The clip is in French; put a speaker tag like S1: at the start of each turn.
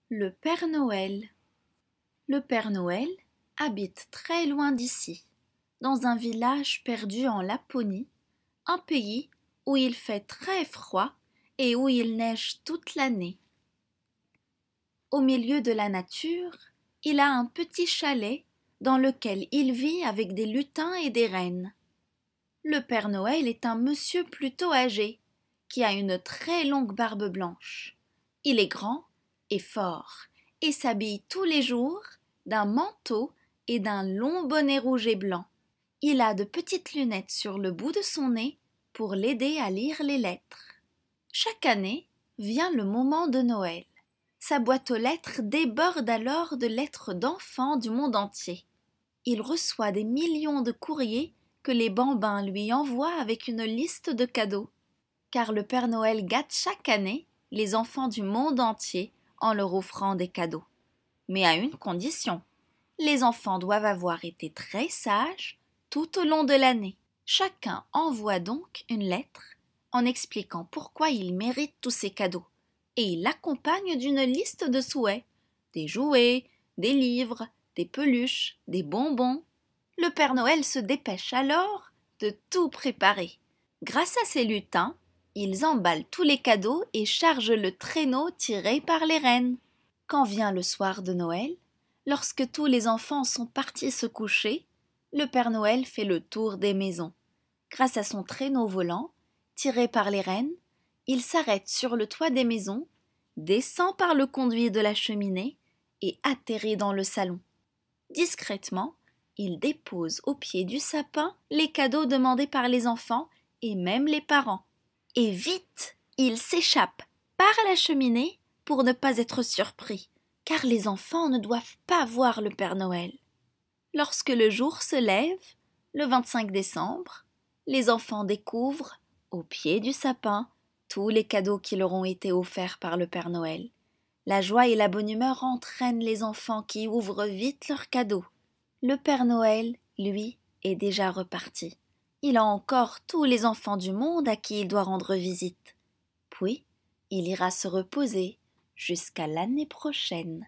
S1: Le Père Noël. Le Père Noël habite très loin d'ici, dans un village perdu en Laponie, un pays où il fait très froid et où il neige toute l'année. Au milieu de la nature, il a un petit chalet dans lequel il vit avec des lutins et des rennes. Le Père Noël est un monsieur plutôt âgé, qui a une très longue barbe blanche. Il est grand et fort, et s'habille tous les jours d'un manteau et d'un long bonnet rouge et blanc. Il a de petites lunettes sur le bout de son nez pour l'aider à lire les lettres. Chaque année vient le moment de Noël. Sa boîte aux lettres déborde alors de lettres d'enfants du monde entier. Il reçoit des millions de courriers que les bambins lui envoient avec une liste de cadeaux. Car le Père Noël gâte chaque année les enfants du monde entier en leur offrant des cadeaux. Mais à une condition. Les enfants doivent avoir été très sages tout au long de l'année. Chacun envoie donc une lettre en expliquant pourquoi il mérite tous ces cadeaux. Et il l'accompagne d'une liste de souhaits. Des jouets, des livres, des peluches, des bonbons. Le Père Noël se dépêche alors de tout préparer. Grâce à ses lutins, ils emballent tous les cadeaux et chargent le traîneau tiré par les rennes. Quand vient le soir de Noël, lorsque tous les enfants sont partis se coucher, le Père Noël fait le tour des maisons. Grâce à son traîneau volant, tiré par les rennes, il s'arrête sur le toit des maisons, descend par le conduit de la cheminée et atterrit dans le salon. Discrètement, il dépose au pied du sapin les cadeaux demandés par les enfants et même les parents. Et vite, il s'échappe par la cheminée pour ne pas être surpris, car les enfants ne doivent pas voir le Père Noël. Lorsque le jour se lève, le 25 décembre, les enfants découvrent, au pied du sapin, tous les cadeaux qui leur ont été offerts par le Père Noël. La joie et la bonne humeur entraînent les enfants qui ouvrent vite leurs cadeaux. Le Père Noël, lui, est déjà reparti. Il a encore tous les enfants du monde à qui il doit rendre visite. Puis, il ira se reposer jusqu'à l'année prochaine.